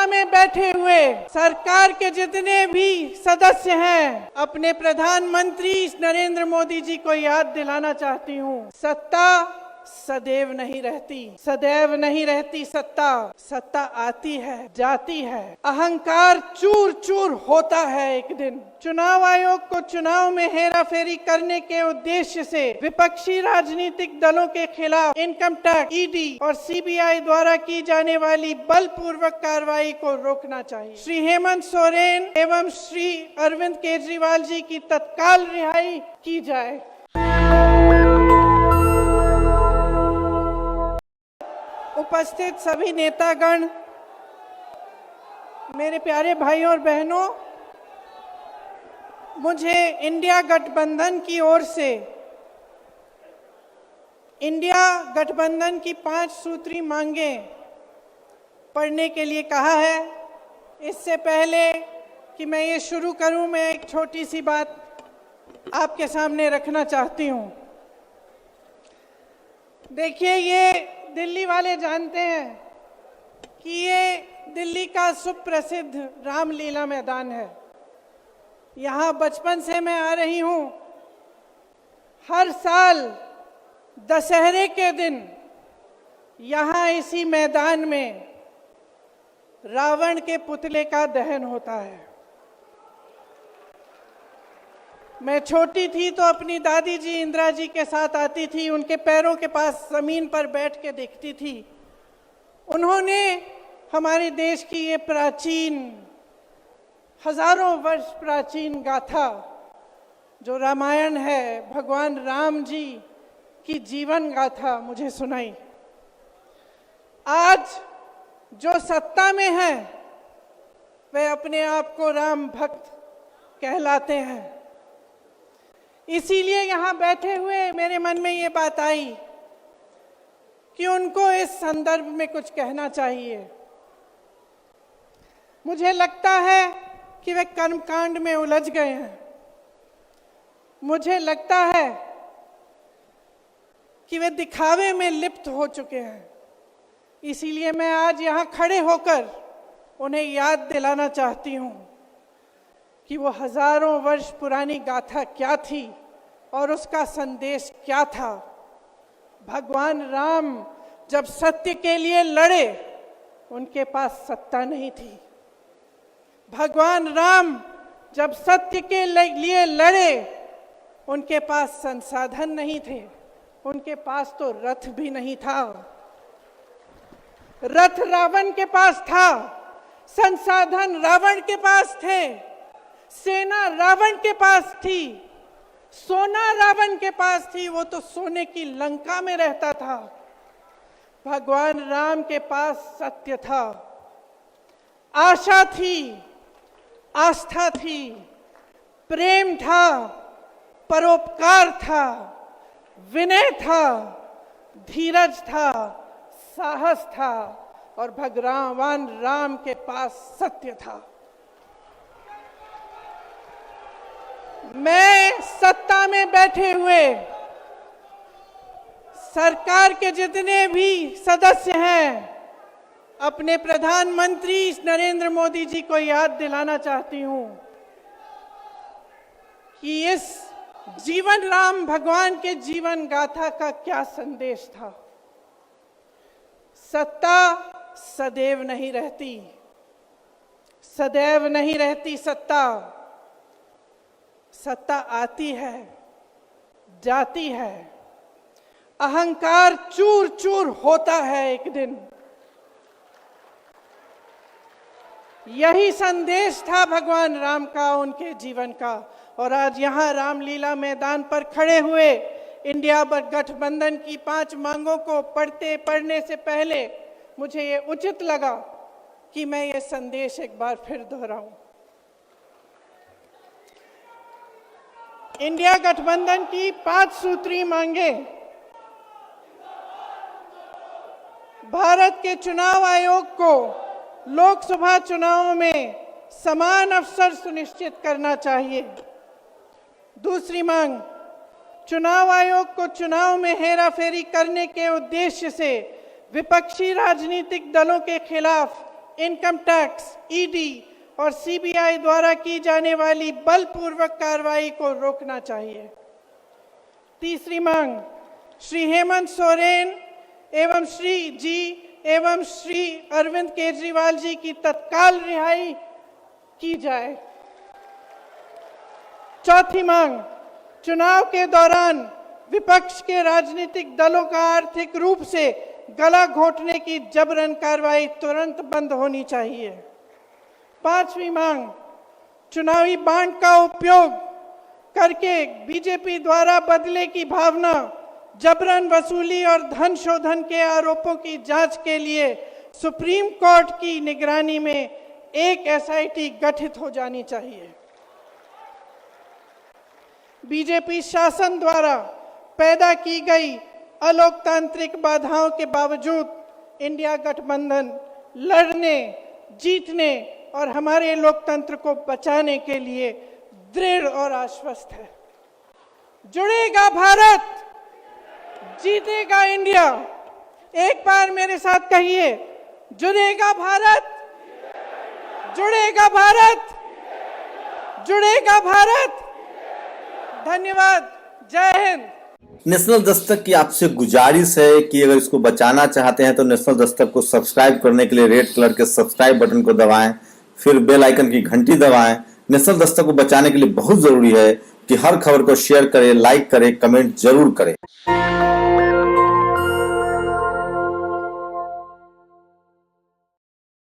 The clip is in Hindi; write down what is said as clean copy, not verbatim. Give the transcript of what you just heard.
सत्ता में बैठे हुए सरकार के जितने भी सदस्य हैं, अपने प्रधानमंत्री नरेंद्र मोदी जी को याद दिलाना चाहती हूँ, सत्ता सदैव नहीं रहती, सदैव नहीं रहती सत्ता। सत्ता आती है, जाती है, अहंकार चूर चूर होता है एक दिन। चुनाव आयोग को चुनाव में हेराफेरी करने के उद्देश्य से विपक्षी राजनीतिक दलों के खिलाफ इनकम टैक्स, ईडी और सीबीआई द्वारा की जाने वाली बलपूर्वक कार्रवाई को रोकना चाहिए। श्री हेमंत सोरेन एवं श्री अरविंद केजरीवाल जी की तत्काल रिहाई की जाए। उपस्थित सभी नेतागण, मेरे प्यारे भाइयों और बहनों, मुझे इंडिया गठबंधन की ओर से इंडिया गठबंधन की 5 सूत्री मांगें पढ़ने के लिए कहा है। इससे पहले कि मैं ये शुरू करूं, मैं एक छोटी सी बात आपके सामने रखना चाहती हूं। देखिए, ये दिल्ली वाले जानते हैं कि ये दिल्ली का सुप्रसिद्ध रामलीला मैदान है। यहाँ बचपन से मैं आ रही हूँ। हर साल दशहरे के दिन यहाँ इसी मैदान में रावण के पुतले का दहन होता है। मैं छोटी थी तो अपनी दादी जी इंदिरा जी के साथ आती थी, उनके पैरों के पास जमीन पर बैठ के देखती थी। उन्होंने हमारे देश की ये प्राचीन, हजारों वर्ष प्राचीन गाथा जो रामायण है, भगवान राम जी की जीवन गाथा मुझे सुनाई। आज जो सत्ता में है वे अपने आप को राम भक्त कहलाते हैं। इसीलिए यहाँ बैठे हुए मेरे मन में ये बात आई कि उनको इस संदर्भ में कुछ कहना चाहिए। मुझे लगता है कि वे कर्मकांड में उलझ गए हैं। मुझे लगता है कि वे दिखावे में लिप्त हो चुके हैं। इसीलिए मैं आज यहाँ खड़े होकर उन्हें याद दिलाना चाहती हूँ कि वो हजारों वर्ष पुरानी गाथा क्या थी और उसका संदेश क्या था। भगवान राम जब सत्य के लिए लड़े, उनके पास सत्ता नहीं थी। भगवान राम जब सत्य के लिए लड़े, उनके पास संसाधन नहीं थे। उनके पास तो रथ भी नहीं था। रथ रावण के पास था, संसाधन रावण के पास थे, सेना रावण के पास थी, सोना रावण के पास थी। वो तो सोने की लंका में रहता था। भगवान राम के पास सत्य था, आशा थी, आस्था थी, प्रेम था, परोपकार था, विनय था, धीरज था, साहस था और भगवान राम के पास सत्य था। मैं सत्ता में बैठे हुए सरकार के जितने भी सदस्य हैं, अपने प्रधानमंत्री नरेंद्र मोदी जी को याद दिलाना चाहती हूं कि इस जीवन राम भगवान के जीवन गाथा का क्या संदेश था। सत्ता सदैव नहीं रहती, सदैव नहीं रहती सत्ता। सत्ता आती है, जाती है, अहंकार चूर चूर होता है एक दिन। यही संदेश था भगवान राम का, उनके जीवन का। और आज यहाँ रामलीला मैदान पर खड़े हुए इंडिया गठबंधन की 5 मांगों को पढ़ने से पहले मुझे ये उचित लगा कि मैं ये संदेश एक बार फिर दोहराऊं। इंडिया गठबंधन की 5 सूत्री मांगें भारत के चुनाव आयोग को लोकसभा चुनावों में समान अवसर सुनिश्चित करना चाहिए। दूसरी मांग, चुनाव आयोग को चुनाव में हेराफेरी करने के उद्देश्य से विपक्षी राजनीतिक दलों के खिलाफ इनकम टैक्स, ईडी और सीबीआई द्वारा की जाने वाली बलपूर्वक कार्रवाई को रोकना चाहिए। तीसरी मांग, श्री हेमंत सोरेन एवं श्री अरविंद केजरीवाल जी की तत्काल रिहाई की जाए। चौथी मांग, चुनाव के दौरान विपक्ष के राजनीतिक दलों का आर्थिक रूप से गला घोंटने की जबरन कार्रवाई तुरंत बंद होनी चाहिए। पांचवी मांग, चुनावी बांड का उपयोग करके बीजेपी द्वारा बदले की भावना, जबरन वसूली और धन शोधन के आरोपों की जांच के लिए सुप्रीम कोर्ट की निगरानी में एक एसआईटी गठित हो जानी चाहिए। बीजेपी शासन द्वारा पैदा की गई अलोकतांत्रिक बाधाओं के बावजूद इंडिया गठबंधन लड़ने, जीतने और हमारे लोकतंत्र को बचाने के लिए दृढ़ और आश्वस्त है। जुड़ेगा भारत, जीतेगा इंडिया। एक बार मेरे साथ कहिए, जुड़ेगा भारत, जुड़ेगा भारत, जुड़ेगा भारत। धन्यवाद। जय हिंद। नेशनल दस्तक की आपसे गुजारिश है कि अगर इसको बचाना चाहते हैं तो नेशनल दस्तक को सब्सक्राइब करने के लिए रेड कलर के सब्सक्राइब बटन को दबाएं, फिर बेल आइकन की घंटी दबाएं। नेशनल दस्तक को बचाने के लिए बहुत जरूरी है कि हर खबर को शेयर करें, लाइक करें, कमेंट जरूर करें।